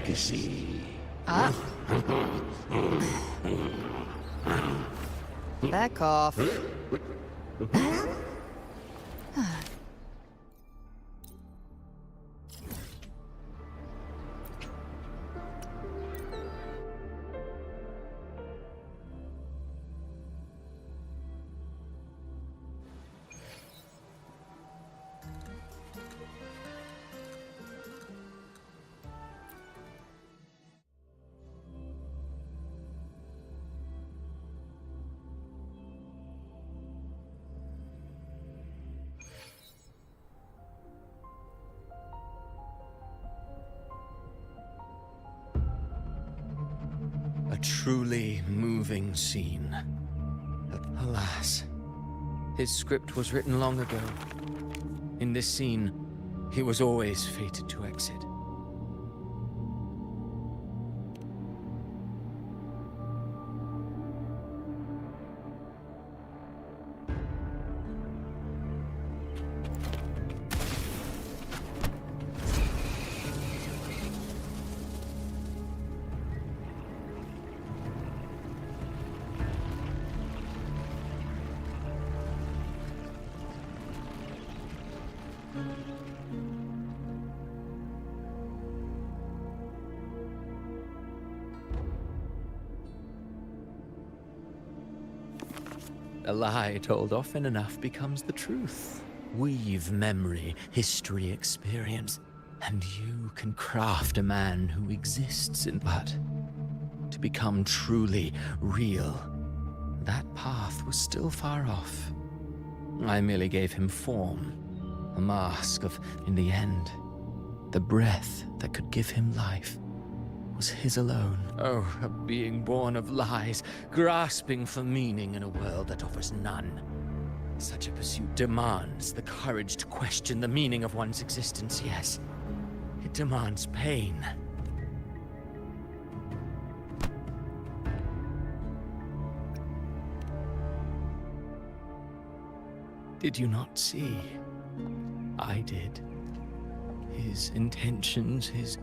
legacy. Ah. Back off. A truly moving scene. Alas, his script was written long ago. In this scene, he was always fated to exit. A lie told often enough becomes the truth. Weave memory, history, experience, and you can craft a man who exists in but to become truly real. That path was still far off. I merely gave him form, a mask of, in the end, the breath that could give him life was his alone. Oh, a being born of lies, grasping for meaning in a world that offers none. Such a pursuit demands the courage to question the meaning of one's existence, yes. It demands pain. Did you not see? I did. His intentions, his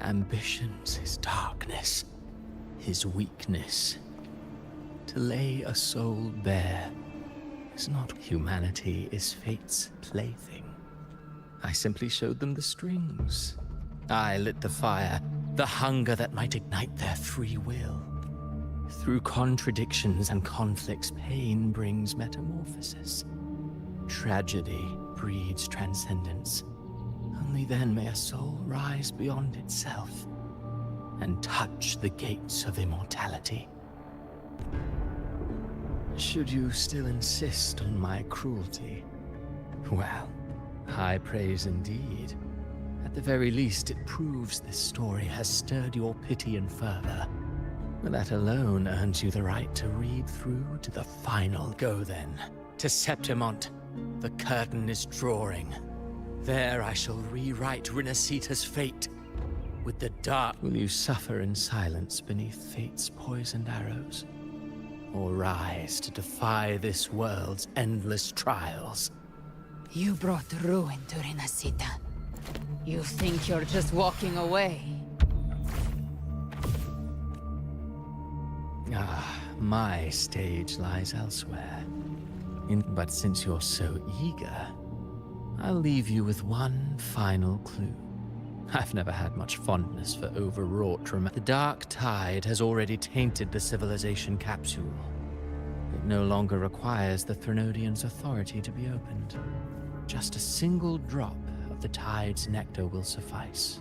ambitions, his darkness, his weakness. To lay a soul bare is not humanity, is fate's plaything. I simply showed them the strings. I lit the fire, the hunger that might ignite their free will. Through contradictions and conflicts, pain brings metamorphosis. Tragedy breeds transcendence. Only then may a soul rise beyond itself and touch the gates of immortality. Should you still insist on my cruelty? Well, high praise indeed. At the very least, it proves this story has stirred your pity and fervor. That alone earns you the right to read through to the final. Go then, to Septimont. The curtain is drawing. There I shall rewrite Renacita's fate. With the dark, will you suffer in silence beneath fate's poisoned arrows? Or rise to defy this world's endless trials? You brought ruin to Renacita. You think you're just walking away? Ah, my stage lies elsewhere. But since you're so eager, I'll leave you with one final clue. I've never had much fondness for overwrought The dark tide has already tainted the civilization capsule. It no longer requires the Threnodian's authority to be opened. Just a single drop of the tide's nectar will suffice.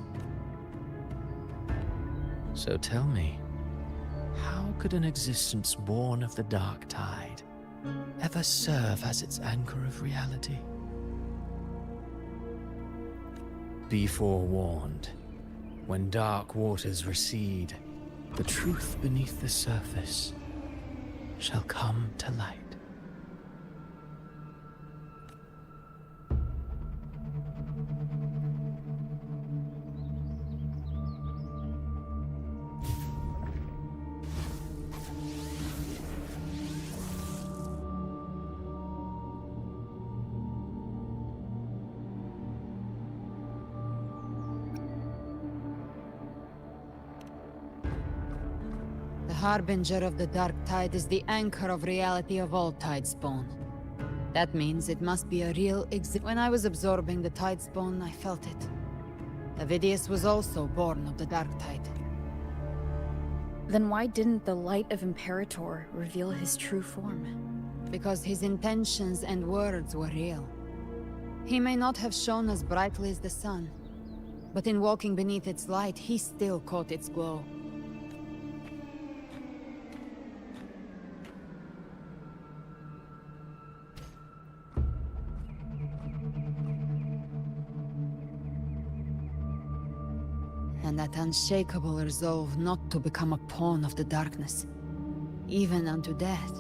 So tell me, how could an existence born of the dark tide ever serve as its anchor of reality? Be forewarned. When dark waters recede, the truth beneath the surface shall come to light. Harbinger of the Dark Tide is the anchor of reality of all Tidespawn. That means it must be a real When I was absorbing the Tidespawn, I felt it. Avidius was also born of the Dark Tide. Then why didn't the light of Imperator reveal his true form? Because his intentions and words were real. He may not have shone as brightly as the sun, but in walking beneath its light, he still caught its glow. And that unshakable resolve not to become a pawn of the darkness, even unto death,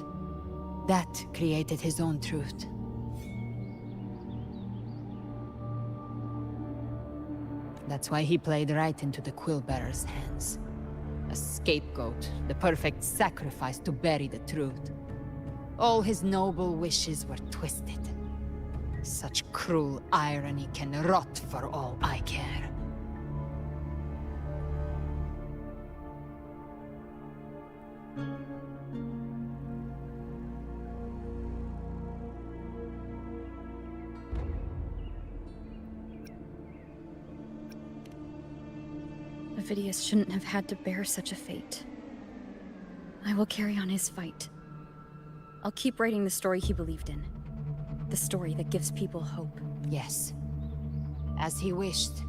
that created his own truth. That's why he played right into the Quillbearer's hands. A scapegoat, the perfect sacrifice to bury the truth. All his noble wishes were twisted. Such cruel irony can rot for all I care. Avidius shouldn't have had to bear such a fate. I will carry on his fight. I'll keep writing the story he believed in. The story that gives people hope. Yes. As he wished.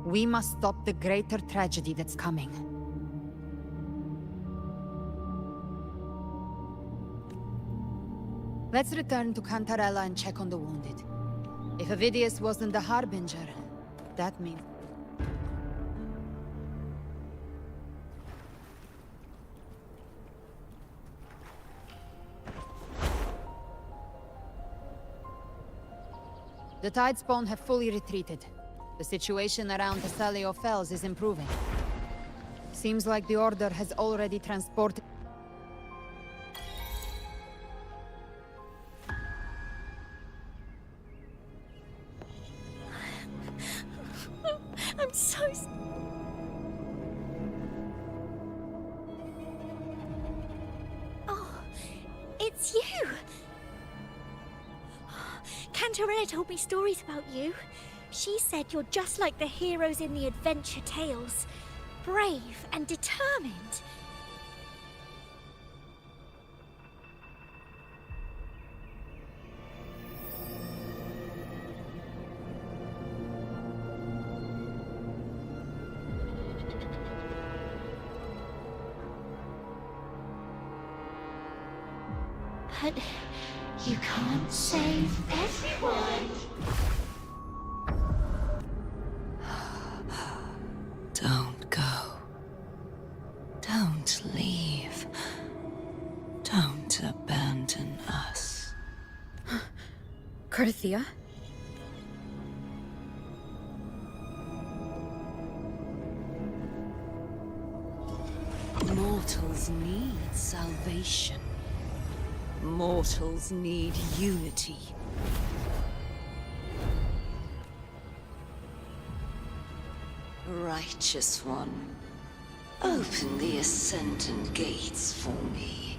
We must stop the greater tragedy that's coming. Let's return to Cantarella and check on the wounded. If Avidius wasn't the Harbinger, that means... The Tidespawn have fully retreated. The situation around the Salio Fells is improving. Seems like the Order has already transported... I'm so... Oh, it's you! Cantarella told me stories about you. She said you're just like the heroes in the adventure tales. Brave and determined. But you can't save everyone. Don't go. Don't leave. Don't abandon us. Carthia? Mortals need salvation. Mortals need unity. Righteous One, open the Ascendant Gates for me.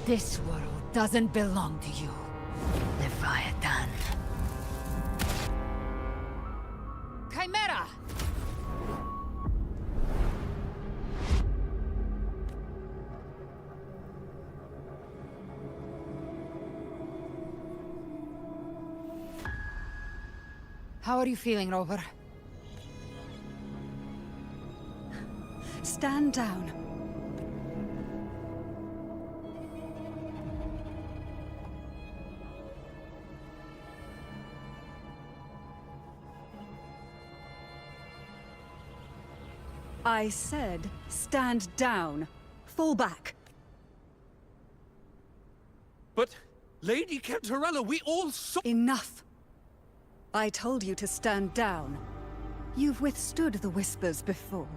This world doesn't belong to you, Leviathan. Chimera! How are you feeling, Rover? Stand down. I said, stand down. Fall back. But, Lady Cantarella, we all saw— Enough. I told you to stand down. You've withstood the whispers before.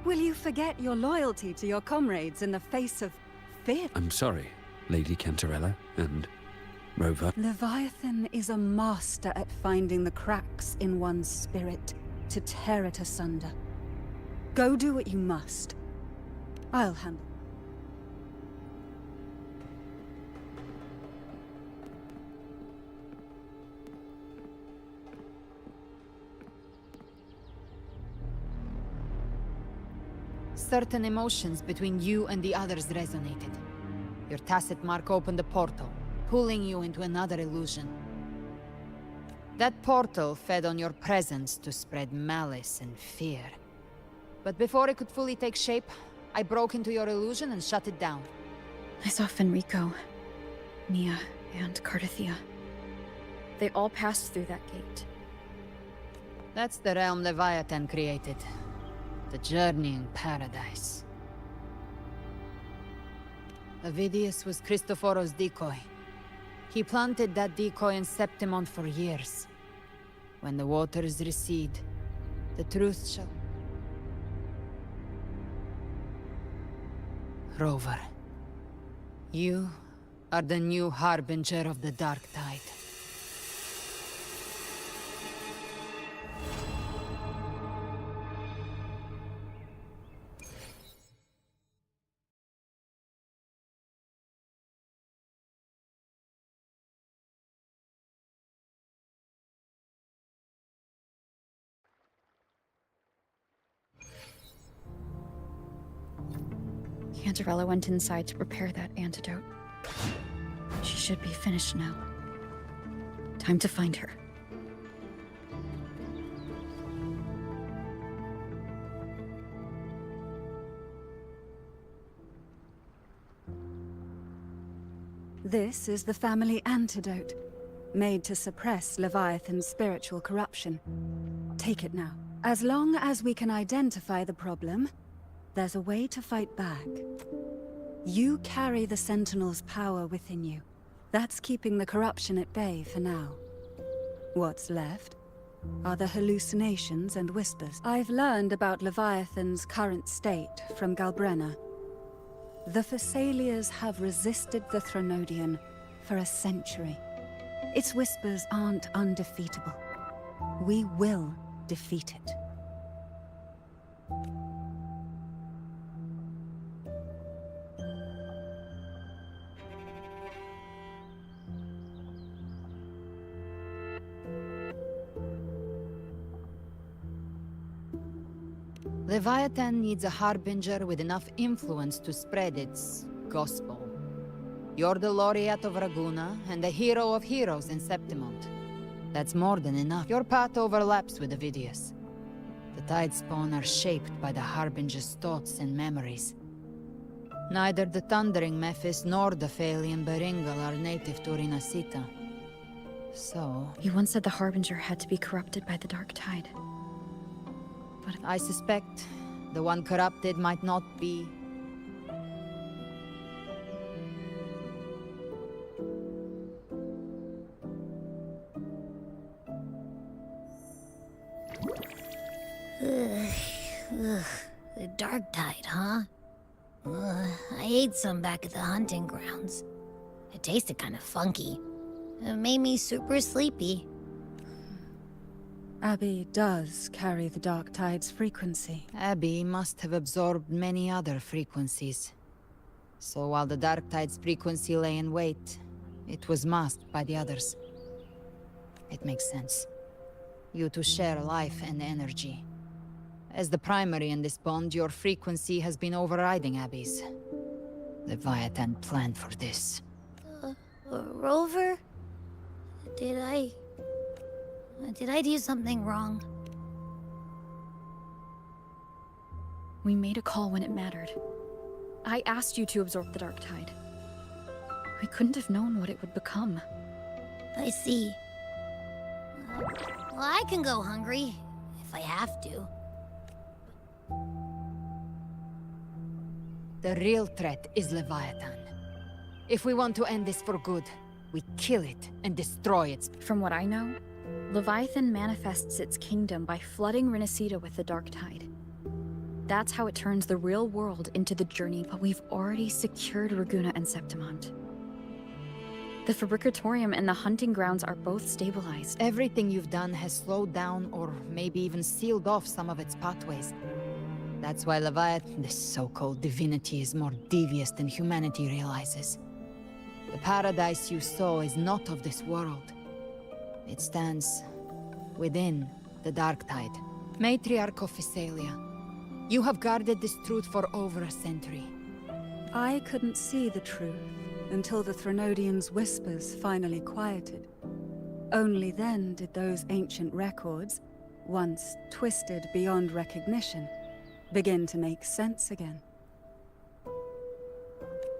Will you forget your loyalty to your comrades in the face of fear? I'm sorry, Lady Cantarella, and Rover. Leviathan is a master at finding the cracks in one's spirit to tear it asunder. Go do what you must. I'll handle. Certain emotions between you and the others resonated. Your tacit mark opened a portal, pulling you into another illusion. That portal fed on your presence to spread malice and fear. But before it could fully take shape, I broke into your illusion and shut it down. I saw Fenrico, Mia, and Cardathia. They all passed through that gate. That's the realm Leviathan created. The journeying paradise. Avidius was Cristoforo's decoy. He planted that decoy in Septimont for years. When the waters recede, the truth shall... Rover, you are the new harbinger of the Dark Tide. Cantarella went inside to prepare that antidote. She should be finished now. Time to find her. This is the family antidote, made to suppress Leviathan's spiritual corruption. Take it now. As long as we can identify the problem, there's a way to fight back. You carry the Sentinel's power within you. That's keeping the corruption at bay for now. What's left are the hallucinations and whispers. I've learned about Leviathan's current state from GALBRENA. The Thessalians have resisted the Threnodian for a century. Its whispers aren't undefeatable. We will defeat it. Leviathan needs a harbinger with enough influence to spread its gospel. You're the laureate of Raguna and the hero of heroes in Septimont. That's more than enough. Your path overlaps with Avidius. The Tidespawn are shaped by the harbinger's thoughts and memories. Neither the Thundering Mephis nor the Phalian Beringal are native to Rinasita. So... You once said the Harbinger had to be corrupted by the Dark Tide. But I suspect the one corrupted might not be... The Dark Tide, huh? I ate some back at the hunting grounds. It tasted kind of funky. It made me super sleepy. Abby does carry the Dark Tide's frequency. Abby must have absorbed many other frequencies. So while the Dark Tide's frequency lay in wait, it was masked by the others. It makes sense. You two share life and energy. As the primary in this bond, your frequency has been overriding Abby's. Leviathan planned for this. Rover? Did I do something wrong? We made a call when it mattered. I asked you to absorb the Dark Tide. We couldn't have known what it would become. I see. Well, I can go hungry, if I have to. The real threat is Leviathan. If we want to end this for good, we kill it and destroy its... From what I know, Leviathan manifests its kingdom by flooding Rinasita with the Dark Tide. That's how it turns the real world into the journey, but we've already secured Raguna and Septimont. The Fabricatorium and the hunting grounds are both stabilized. Everything you've done has slowed down or maybe even sealed off some of its pathways. That's why Leviathan, this so-called divinity, is more devious than humanity realizes. The paradise you saw is not of this world. It stands within the Dark Tide. Matriarch of Physalia, you have guarded this truth for over a century. I couldn't see the truth until the Threnodians' whispers finally quieted. Only then did those ancient records, once twisted beyond recognition, begin to make sense again.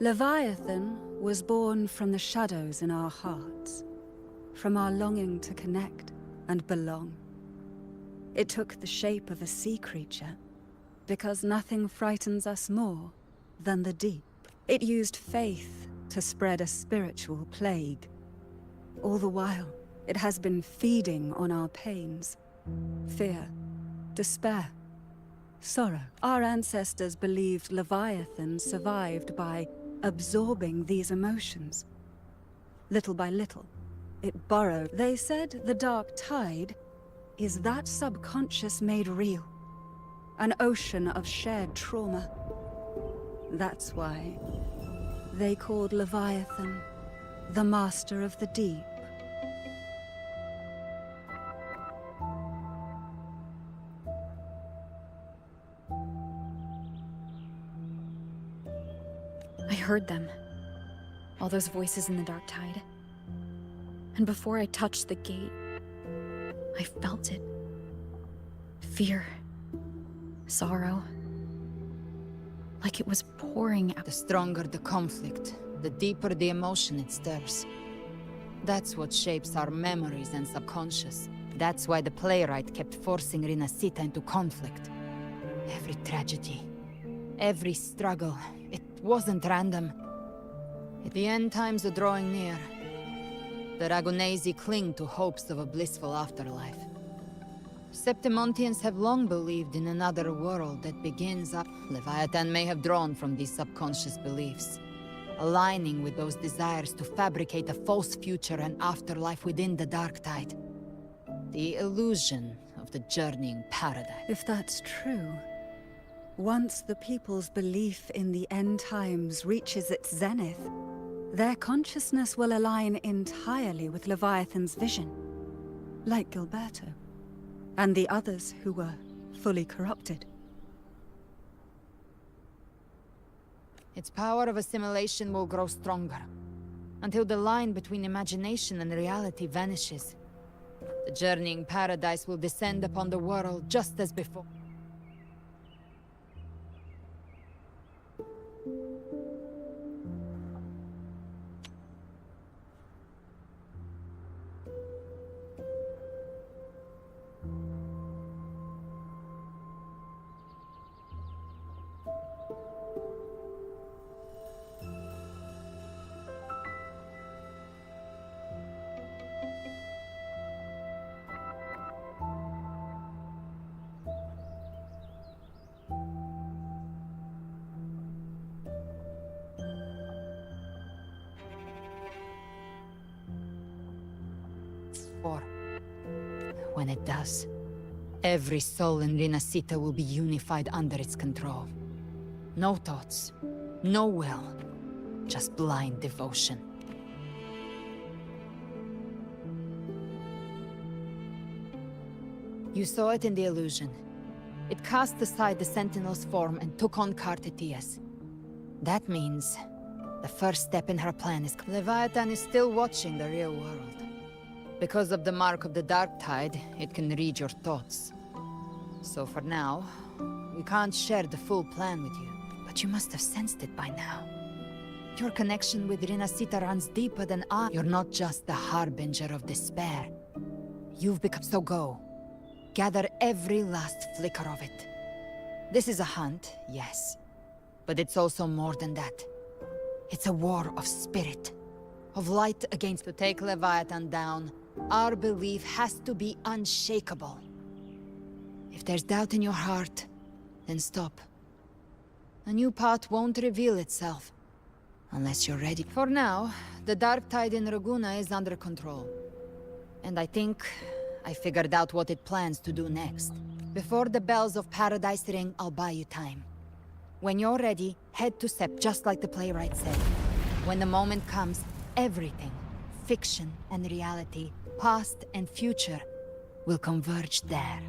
Leviathan was born from the shadows in our hearts, from our longing to connect and belong. It took the shape of a sea creature, because nothing frightens us more than the deep. It used faith to spread a spiritual plague. All the while, it has been feeding on our pains. Fear, despair, sorrow. Our ancestors believed Leviathan survived by absorbing these emotions. Little by little, it burrowed. They said the Dark Tide is that subconscious made real. An ocean of shared trauma. That's why they called Leviathan the Master of the Deep. I heard them. All those voices in the Dark Tide. And before I touched the gate, I felt it. Fear. Sorrow. Like it was pouring out. The stronger the conflict, the deeper the emotion it stirs. That's what shapes our memories and subconscious. That's why the playwright kept forcing Rinascita into conflict. Every tragedy, every struggle, it wasn't random. The end times are drawing near. The Ragunesi cling to hopes of a blissful afterlife. Septimontians have long believed in another world that begins up. Leviathan may have drawn from these subconscious beliefs, aligning with those desires to fabricate a false future and afterlife within the Dark Tide. The illusion of the journeying paradise. If that's true, once the people's belief in the end times reaches its zenith, their consciousness will align entirely with Leviathan's vision, like Gilberto, and the others who were fully corrupted. Its power of assimilation will grow stronger, until the line between imagination and reality vanishes. The journeying paradise will descend upon the world just as before. When it does, every soul in Rinascita will be unified under its control. No thoughts, no will, just blind devotion. You saw it in the illusion. It cast aside the Sentinel's form and took on Cartetias. That means the first step in her plan is... Leviathan is still watching the real world. Because of the mark of the Dark Tide, it can read your thoughts. So for now, we can't share the full plan with you. But you must have sensed it by now. Your connection with Rinascita runs deeper than I. You're not just the harbinger of despair. You've become... So go. Gather every last flicker of it. This is a hunt, yes. But it's also more than that. It's a war of spirit. Of light against... To take Leviathan down, our belief has to be unshakable. If there's doubt in your heart, then stop. A new path won't reveal itself. Unless you're ready. For now, the dark tide in Raguna is under control. And I think I figured out what it plans to do next. Before the bells of Paradise ring, I'll buy you time. When you're ready, head to Sept, just like the playwright said. When the moment comes, everything, fiction and reality, past and future, will converge there.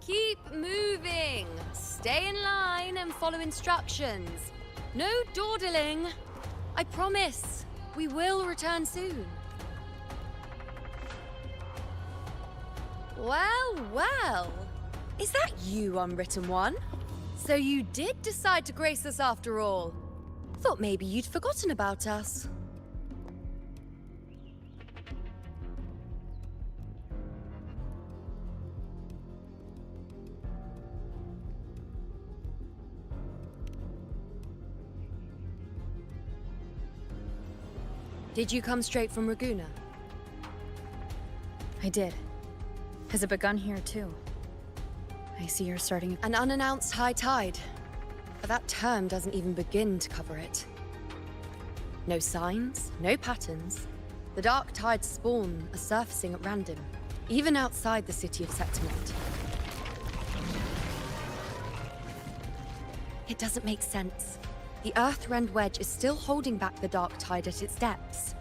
Keep moving! Stay in line and follow instructions. No dawdling. I promise, we will return soon. Well, well. Is that you, Unwritten One? So you did decide to grace us after all. Thought maybe you'd forgotten about us. Did you come straight from Raguna? I did. Has it begun here too? I see you're starting An unannounced high tide. But that term doesn't even begin to cover it. No signs, no patterns. The dark tide's spawn are surfacing at random, even outside the city of Septimont. It doesn't make sense. The Earthrend Wedge is still holding back the dark tide at its depths.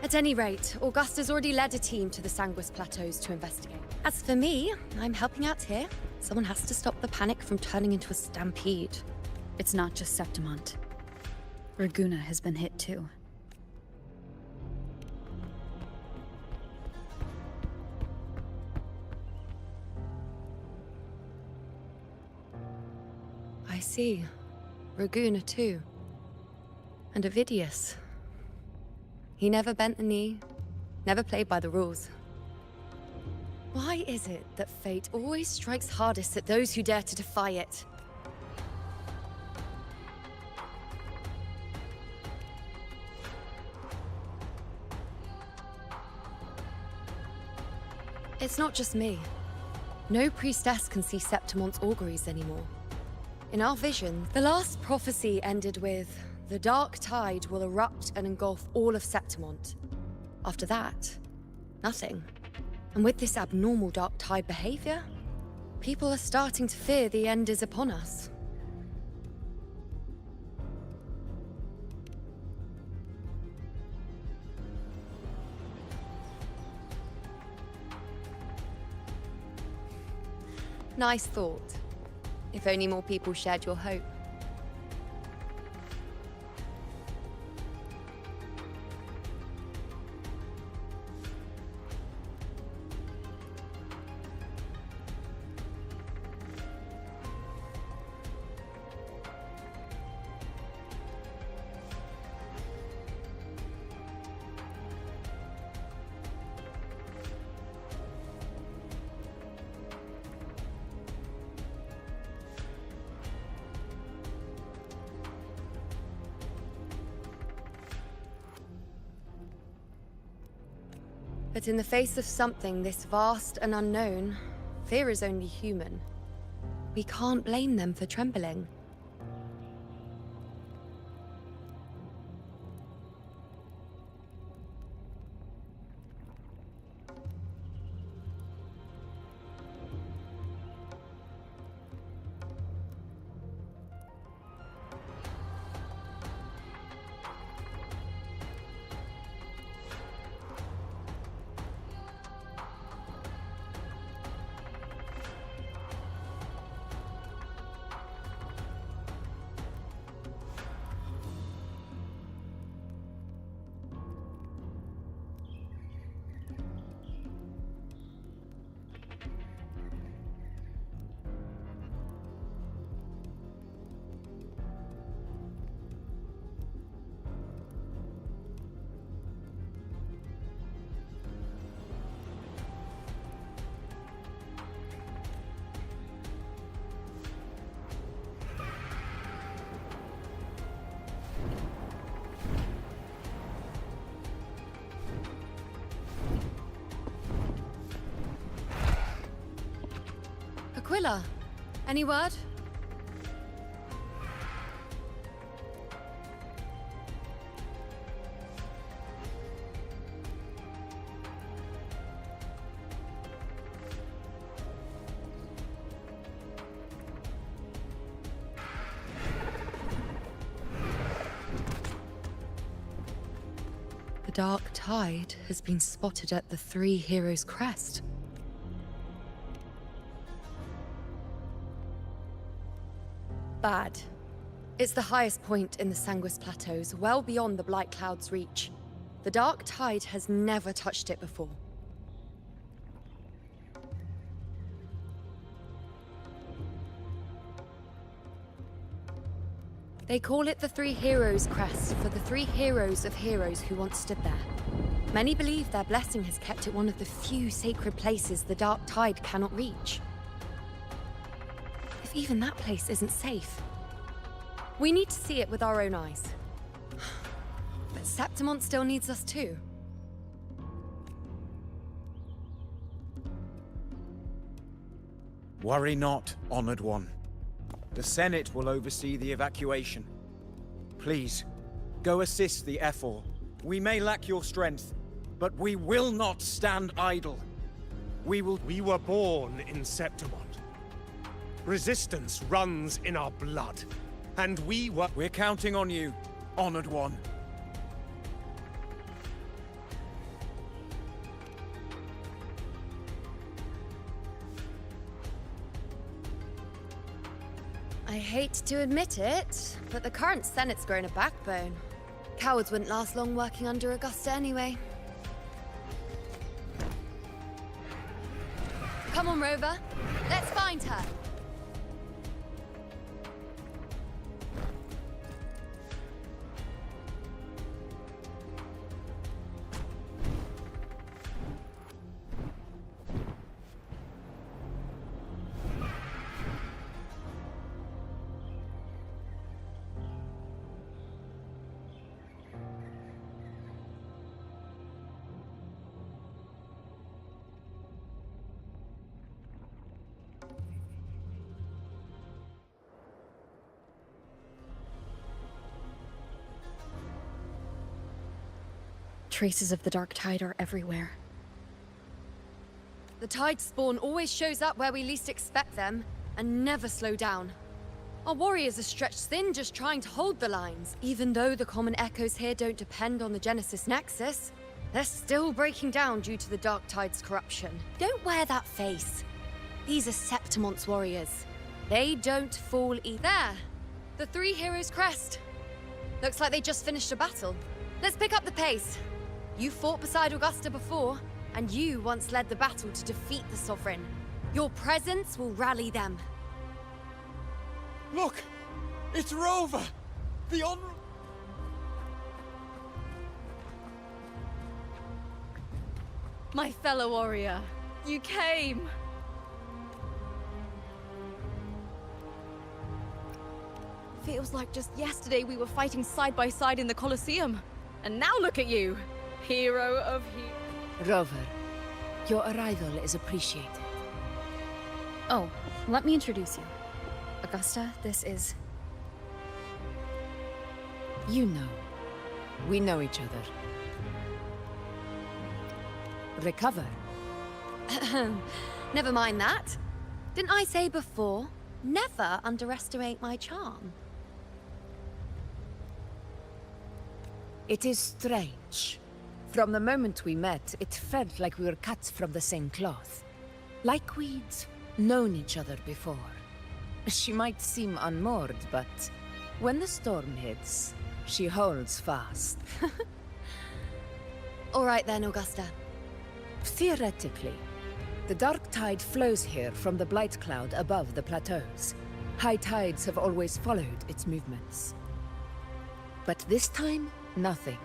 At any rate, Augusta's already led a team to the Sanguis Plateaus to investigate. As for me, I'm helping out here. Someone has to stop the panic from turning into a stampede. It's not just Septimont. Raguna has been hit too. I see. Raguna too. And Ovidius. He never bent the knee, never played by the rules. Why is it that fate always strikes hardest at those who dare to defy it? It's not just me. No priestess can see Septimont's auguries anymore. In our vision, the last prophecy ended with, the dark tide will erupt and engulf all of Septimont. After that, nothing. And with this abnormal dark tide behavior, people are starting to fear the end is upon us. Nice thought. If only more people shared your hope. But in the face of something this vast and unknown, fear is only human. We can't blame them for trembling. Aquila, any word? The Dark Tide has been spotted at the Three Heroes' Crest. Bad. It's the highest point in the Sanguis Plateaus, well beyond the Blight Cloud's reach. The Dark Tide has never touched it before. They call it the Three Heroes' Crest for the three heroes of heroes who once stood there. Many believe their blessing has kept it one of the few sacred places the Dark Tide cannot reach. If even that place isn't safe, we need to see it with our own eyes. But Septimont still needs us too. Worry not, Honored One. The Senate will oversee the evacuation. Please, go assist the Ephor. We may lack your strength, but we will not stand idle. We were born in Septimont. Resistance runs in our blood. And we're counting on you, Honored One. I hate to admit it, but the current Senate's grown a backbone. Cowards wouldn't last long working under Augusta anyway. Come on, Rover. Let's find her. Traces of the Dark Tide are everywhere. The Tide spawn always shows up where we least expect them, and never slow down. Our warriors are stretched thin just trying to hold the lines. Even though the common echoes here don't depend on the Genesis Nexus, they're still breaking down due to the Dark Tide's corruption. Don't wear that face. These are Septimont's warriors. They don't fall either. There! The Three Heroes' Crest. Looks like they just finished a battle. Let's pick up the pace. You fought beside Augusta before, and you once led the battle to defeat the Sovereign. Your presence will rally them. Look! It's Rover! The My fellow warrior, you came! Feels like just yesterday we were fighting side by side in the Colosseum. And now look at you! Hero of heroes. Rover, your arrival is appreciated. Oh, let me introduce you. Augusta, this is... You know. We know each other. Recover. Never mind that. Didn't I say before? Never underestimate my charm. It is strange. From the moment we met, it felt like we were cut from the same cloth. Like we'd known each other before. She might seem unmoored, but when the storm hits, she holds fast. All right then, Augusta. Theoretically, the dark tide flows here from the blight cloud above the plateaus. High tides have always followed its movements. But this time, nothing.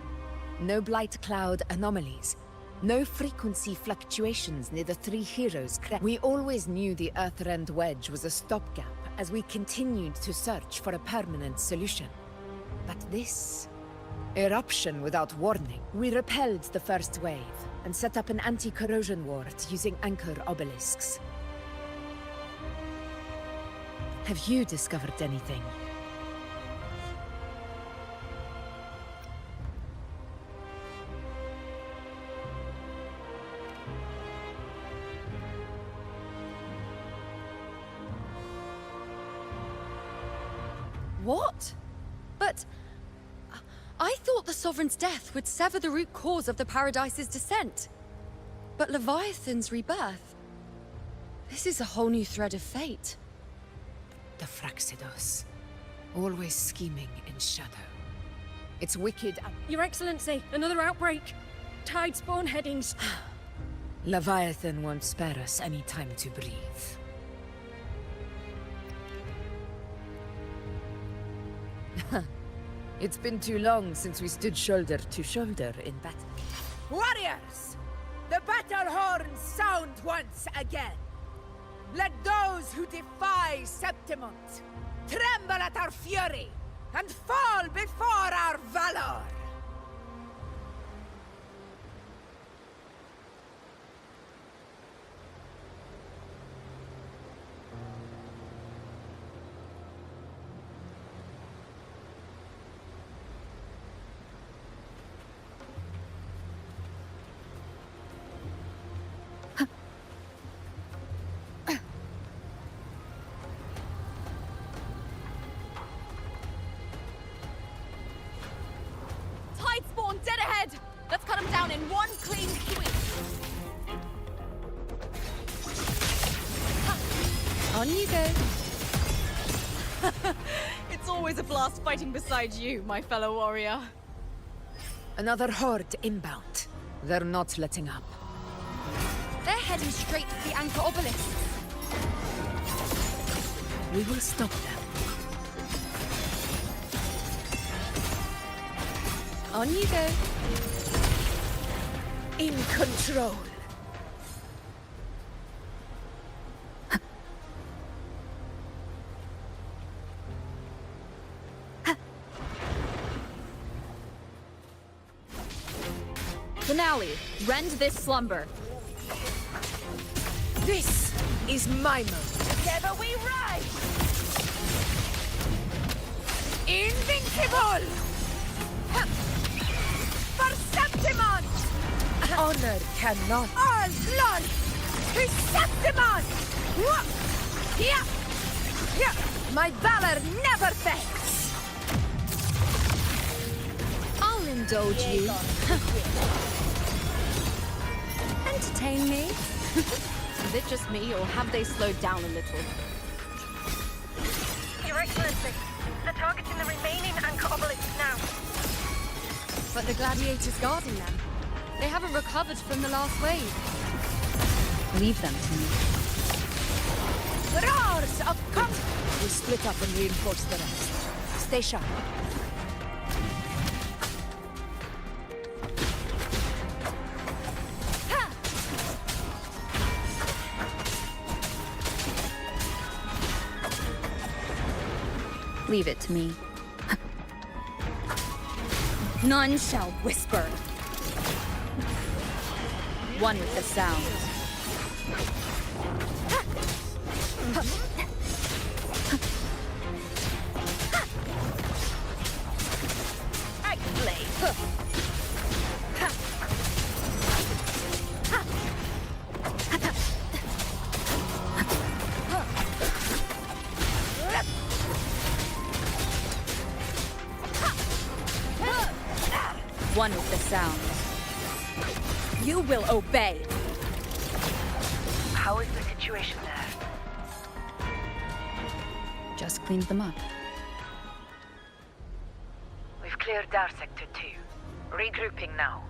No blight cloud anomalies. No frequency fluctuations near the three heroes' We always knew the Earthrend Wedge was a stopgap as we continued to search for a permanent solution. But this... eruption without warning. We repelled the first wave and set up an anti-corrosion ward using anchor obelisks. Have you discovered anything? What? But... I thought the Sovereign's death would sever the root cause of the Paradise's descent. But Leviathan's rebirth... This is a whole new thread of fate. The Fraxidos. Always scheming in shadow. It's wicked and... Your Excellency, another outbreak. Tide spawn headings. Leviathan won't spare us any time to breathe. It's been too long since we stood shoulder to shoulder in battle. Warriors! The battle horns sound once again! Let those who defy Septimont tremble at our fury and fall before our valor! Tide spawn dead ahead! Let's cut them down in one clean sweep. On you go. It's always a blast fighting beside you, my fellow warrior. Another horde inbound. They're not letting up. They're heading straight for the anchor obelisk. We will stop them. On you go. In control. Finale, rend this slumber. This is my moment. Together we rise! Invincible! For Septimont! Honor cannot. All blood to Septimont! Here! Here! My valor never fails! I'll indulge you. Entertain me? Is it just me, or have they slowed down a little? Your Excellency, they're targeting the remaining anchor obelisks now. But the gladiators guarding them. They haven't recovered from the last wave. Leave them to me. Roars of we split up and reinforce the rest. Stay sharp. Leave it to me. None shall whisper. One with the sound. One with the sound. You will obey. How is the situation there? Just cleaned them up. We've cleared our sector 2. Regrouping now.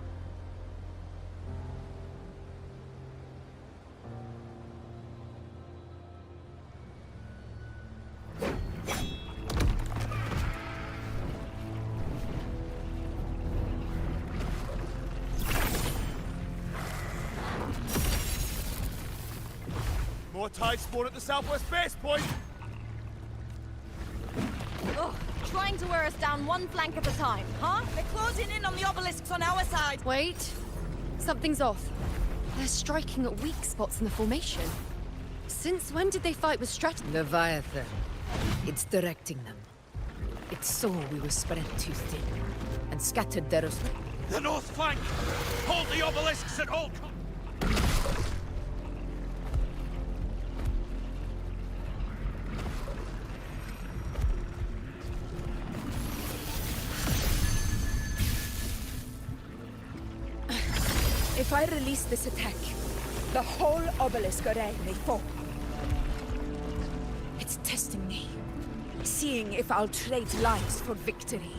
More tide spawn at the southwest base point! Ugh, trying to wear us down one flank at a time, huh? They're closing in on the obelisks on our side. Wait. Something's off. They're striking at weak spots in the formation. Since when did they fight with strategy? Leviathan. It's directing them. It saw we were spread too thin, and scattered their... The north flank! Hold the obelisks at all costs! If I release this attack, the whole obelisk array may fall. It's testing me, seeing if I'll trade lives for victory.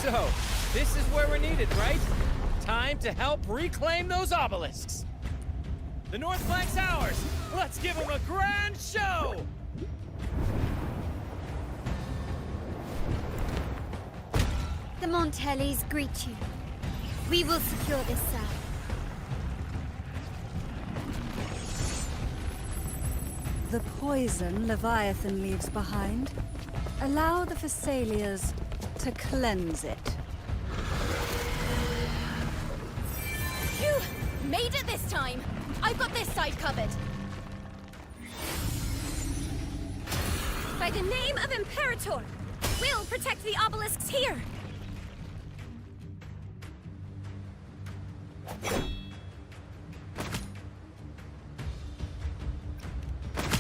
So, this is where we're needed, right? Time to help reclaim those obelisks. The north flank's ours. Let's give them a grand show! The Montellis greet you. We will secure this cell. The poison Leviathan leaves behind, allow the Phassalias to cleanse it. Phew! Made it this time! I've got this side covered. By the name of Imperator, we'll protect the obelisks here!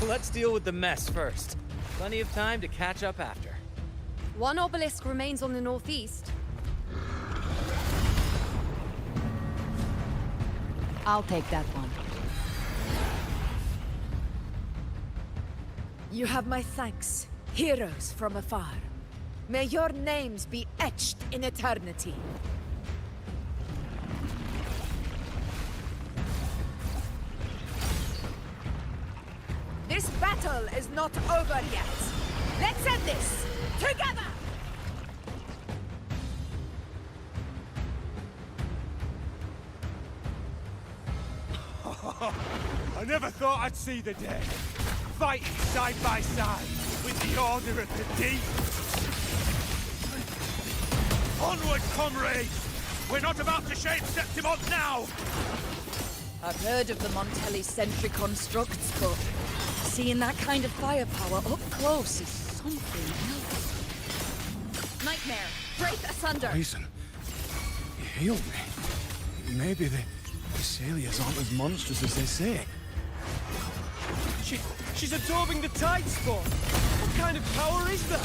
Let's deal with the mess first. Plenty of time to catch up after. One obelisk remains on the northeast. I'll take that one. You have my thanks, heroes from afar. May your names be etched in eternity. This battle is not over yet. Let's end this together! I never thought I'd see the day. Fighting side by side with the Order of the Deep. Onward, comrades! We're not about to shape Septimont now! I've heard of the Montelli sentry constructs, but seeing that kind of firepower up close is something else. Nightmare, break asunder! Poison. You healed me. Maybe the Phassalias aren't as monstrous as they say. She's absorbing the tide spawn. What kind of power is that?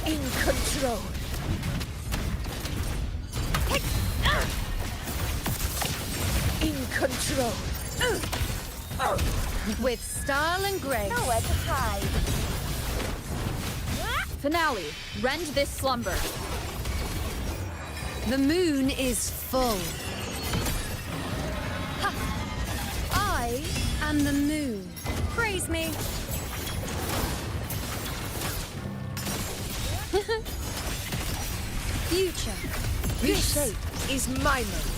In control. go. With style and grace. Nowhere to hide. Finale. Rend this slumber. The moon is full. Ha! I am the moon. Praise me. Future. Reshape is my moment.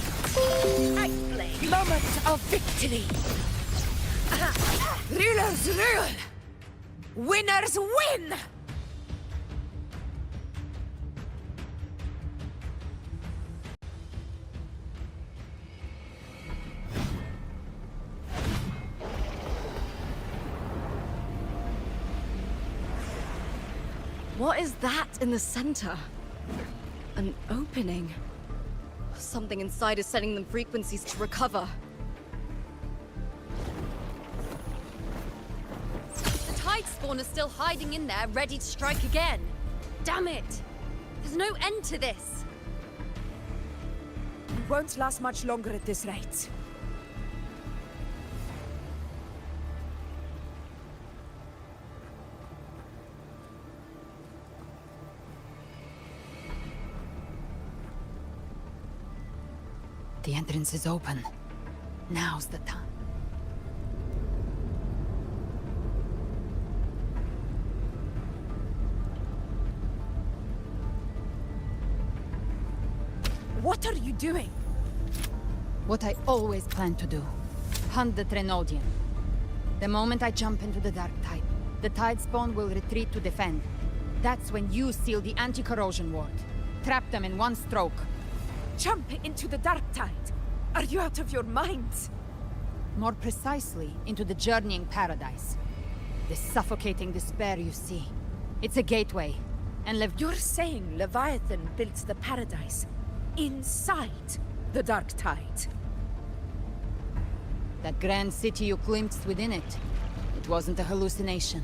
Moment of victory. Rulers rule! Winners win! What is that in the center? An opening. Something inside is sending them frequencies to recover. The Tide Spawn is still hiding in there, ready to strike again. Damn it! There's no end to this. We won't last much longer at this rate. The entrance is open. Now's the time. What are you doing? What I always planned to do. Hunt the Trenodian. The moment I jump into the Dark Tide, the Tide Spawn will retreat to defend. That's when you seal the anti-corrosion ward. Trap them in one stroke. Jump into the Dark Tide! Are you out of your minds? More precisely, into the journeying paradise. The suffocating despair you see. It's a gateway. And You're saying Leviathan built the paradise inside the Dark Tide? That grand city you glimpsed within it, it wasn't a hallucination.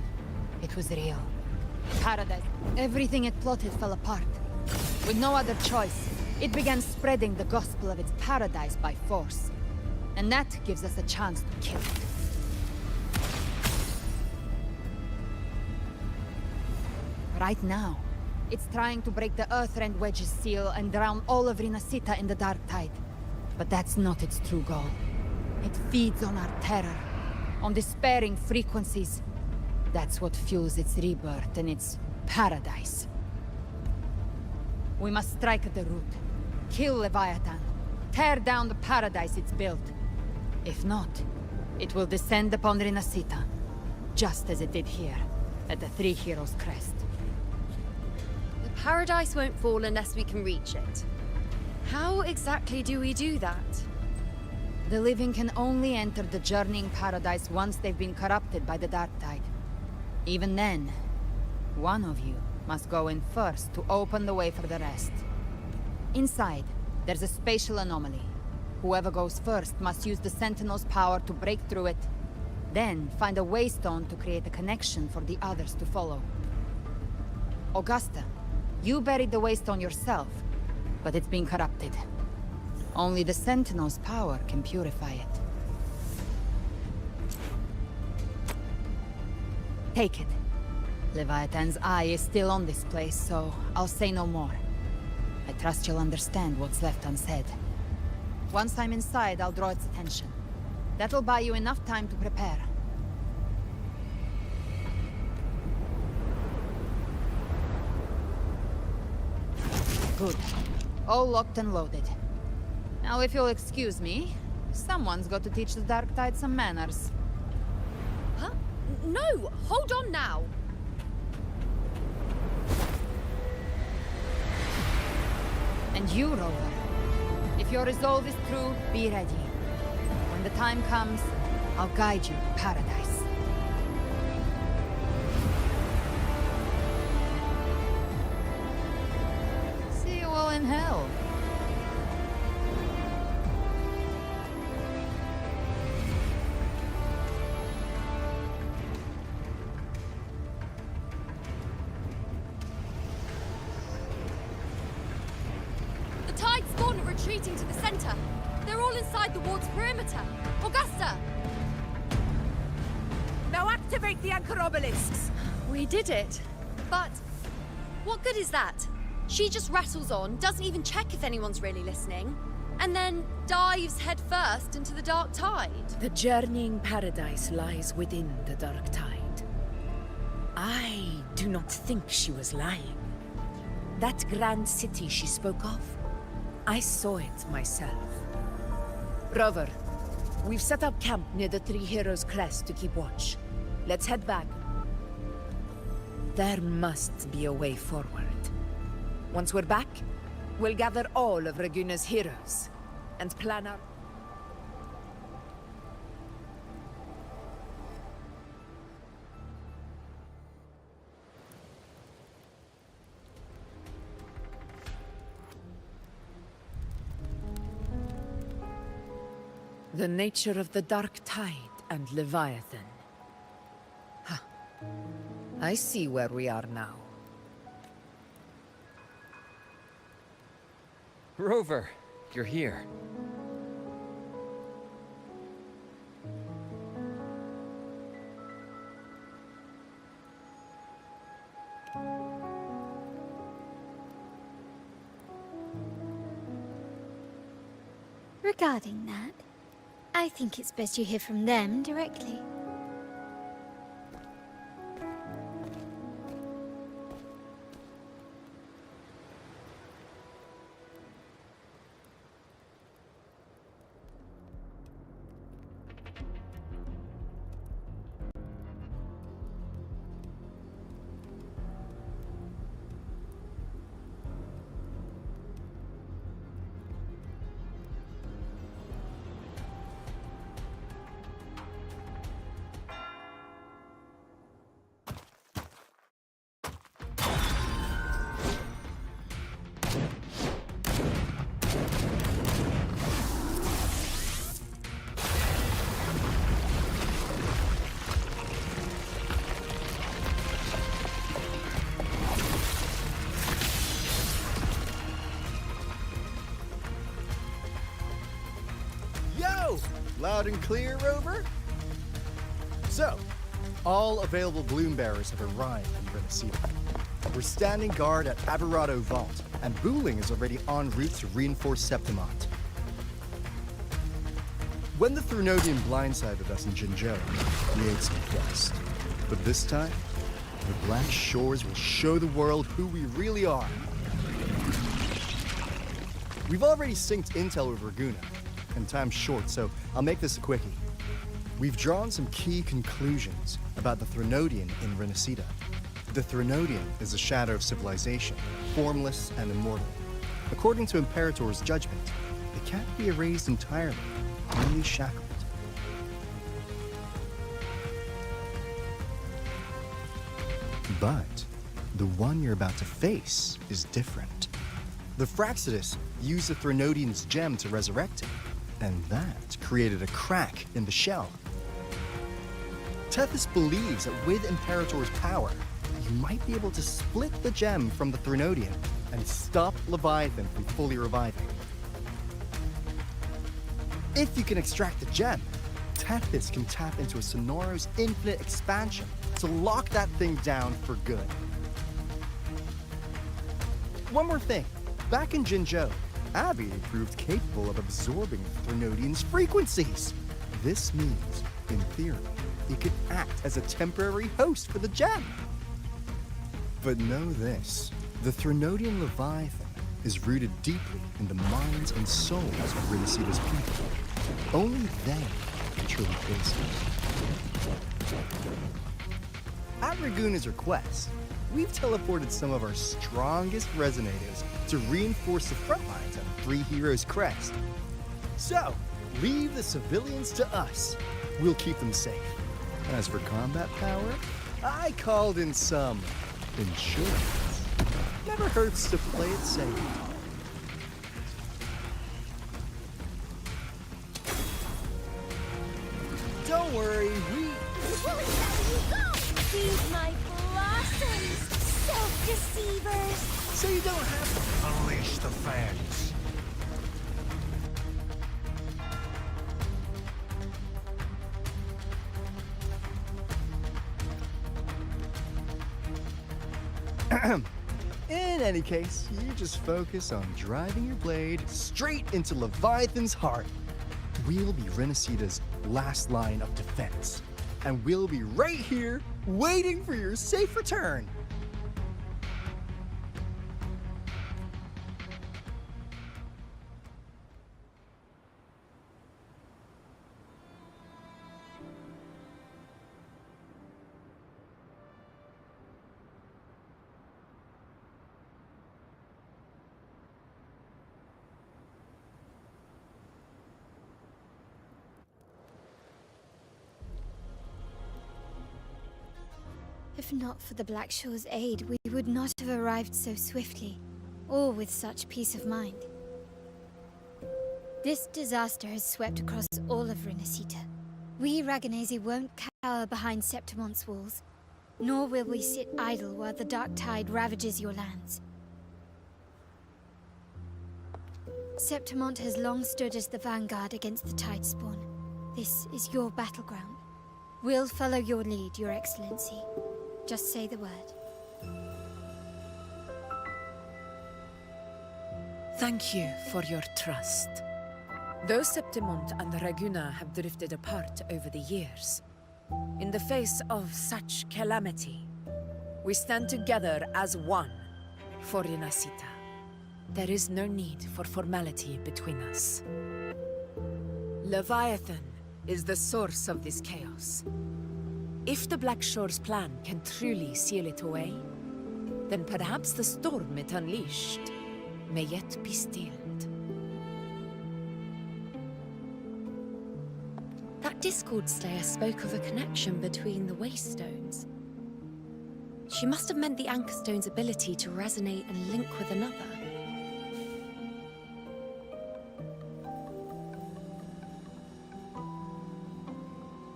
It was real. Paradise. Everything it plotted fell apart. With no other choice, it began spreading the gospel of its paradise by force. And that gives us a chance to kill it. Right now, it's trying to break the Earthrend Wedge's seal and drown all of Rinasita in the Dark Tide. But that's not its true goal. It feeds on our terror, on despairing frequencies. That's what fuels its rebirth and its paradise. We must strike at the root. Kill Leviathan. Tear down the paradise it's built. If not, it will descend upon Rinasita, just as it did here, at the Three Heroes Crest. The paradise won't fall unless we can reach it. How exactly do we do that? The living can only enter the journeying paradise once they've been corrupted by the Dark Tide. Even then, one of you must go in first to open the way for the rest. Inside, there's a spatial anomaly. Whoever goes first must use the Sentinel's power to break through it, then find a waystone to create a connection for the others to follow. Augusta, you buried the waystone yourself, but it's been corrupted. Only the Sentinel's power can purify it. Take it. Leviathan's eye is still on this place, so I'll say no more. I trust you'll understand what's left unsaid. Once I'm inside, I'll draw its attention. That'll buy you enough time to prepare. Good. All locked and loaded. Now, if you'll excuse me, someone's got to teach the Dark Tide some manners. Huh? No! Hold on now! And you, Rover. If your resolve is true, be ready. When the time comes, I'll guide you to paradise. See you all in hell. The Tide Spawn are retreating to the center. They're all inside the ward's perimeter. Augusta! Now activate the anchor obelisks! We did it. But what good is that? She just rattles on, doesn't even check if anyone's really listening, and then dives headfirst into the dark tide. The journeying paradise lies within the dark tide. I do not think she was lying. That grand city she spoke of, I saw it myself. Rover, we've set up camp near the Three Heroes Crest to keep watch. Let's head back. There must be a way forward. Once we're back, we'll gather all of Raguna's heroes and plan our... The nature of the dark tide and Leviathan. Huh. I see where we are now. Rover, you're here. Regarding that, I think it's best you hear from them directly. Loud and clear, Rover? So, all available bloom bearers have arrived in Renacida. We're standing guard at Averado Vault, and Booling is already en route to reinforce Septimont. When the Threnodian blindsided us in Jinzhou, we ate some dust. But this time, the Black Shores will show the world who we really are. We've already synced intel with Raguna, and time's short, so I'll make this a quickie. We've drawn some key conclusions about the Threnodian in Renacida. The Threnodian is a shadow of civilization, formless and immortal. According to Imperator's judgment, it can't be erased entirely, only shackled. But the one you're about to face is different. The Fraxidus used the Threnodian's gem to resurrect him, and that created a crack in the shell. Tethys believes that with Imperator's power, you might be able to split the gem from the Threnodian and stop Leviathan from fully reviving. If you can extract the gem, Tethys can tap into a Sonoro's infinite expansion to lock that thing down for good. One more thing. Back in Jinzhou, Abby proved capable of absorbing the Threnodian's frequencies. This means, in theory, it could act as a temporary host for the gem. But know this, the Threnodian Leviathan is rooted deeply in the minds and souls of Renacida's people. Only they can truly face it. At Raguna's request, we've teleported some of our strongest resonators to reinforce the front lines at Three Heroes Crest. So, leave the civilians to us. We'll keep them safe. As for combat power, I called in some insurance. Never hurts to play it safe. Don't worry, we... Feed my blossoms, self-deceivers! So you don't have to... Unleash the fans. In any case, you just focus on driving your blade straight into Leviathan's heart. We'll be Renacita's last line of defense. And we'll be right here, waiting for your safe return. If not for the Black Shore's aid, we would not have arrived so swiftly, or with such peace of mind. This disaster has swept across all of Renacita. We Raganazi won't cower behind Septimon's walls, nor will we sit idle while the dark tide ravages your lands. Septimont has long stood as the vanguard against the Tidespawn. This is your battleground. We'll follow your lead, Your Excellency. Just say the word. Thank you for your trust. Though Septimont and Raguna have drifted apart over the years, in the face of such calamity, we stand together as one for Renacita. There is no need for formality between us. Leviathan is the source of this chaos. If the Black Shore's plan can truly seal it away, then perhaps the storm it unleashed may yet be stilled. That Discord Slayer spoke of a connection between the Waystones. She must have meant the Anchorstone's ability to resonate and link with another.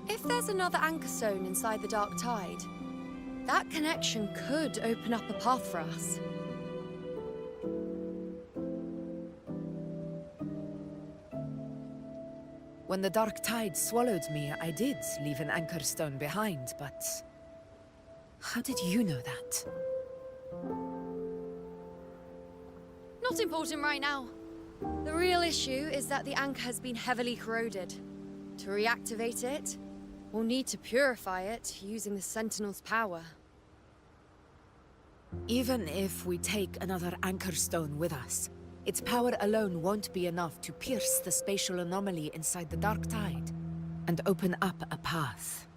If there's another Anchorstone inside the Dark Tide, that connection could open up a path for us. When the Dark Tide swallowed me, I did leave an Anchorstone behind, but... how did you know that? Not important right now. The real issue is that the anchor has been heavily corroded. To reactivate it, we'll need to purify it using the Sentinel's power. Even if we take another Anchorstone with us, its power alone won't be enough to pierce the spatial anomaly inside the Dark Tide and open up a path.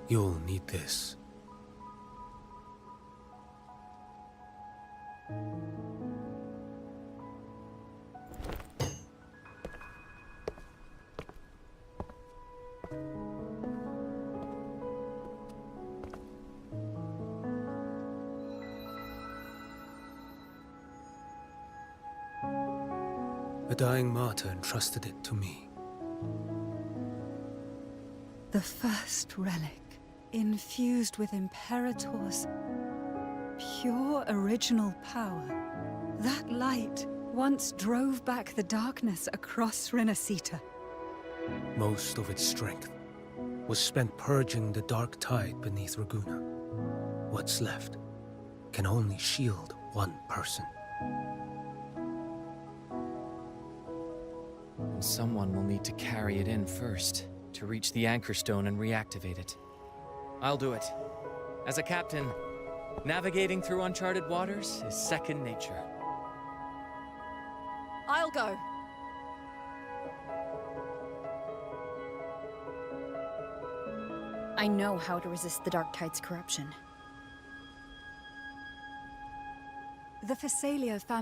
You'll need this. A dying martyr entrusted it to me. The first relic, infused with Imperator's pure original power. That light once drove back the darkness across Renacita. Most of its strength was spent purging the dark tide beneath Raguna. What's left can only shield one person. And someone will need to carry it in first, to reach the Anchorstone and reactivate it. I'll do it. As a captain, navigating through uncharted waters is second nature. I'll go. I know how to resist the Dark Tide's corruption. The Phasalia family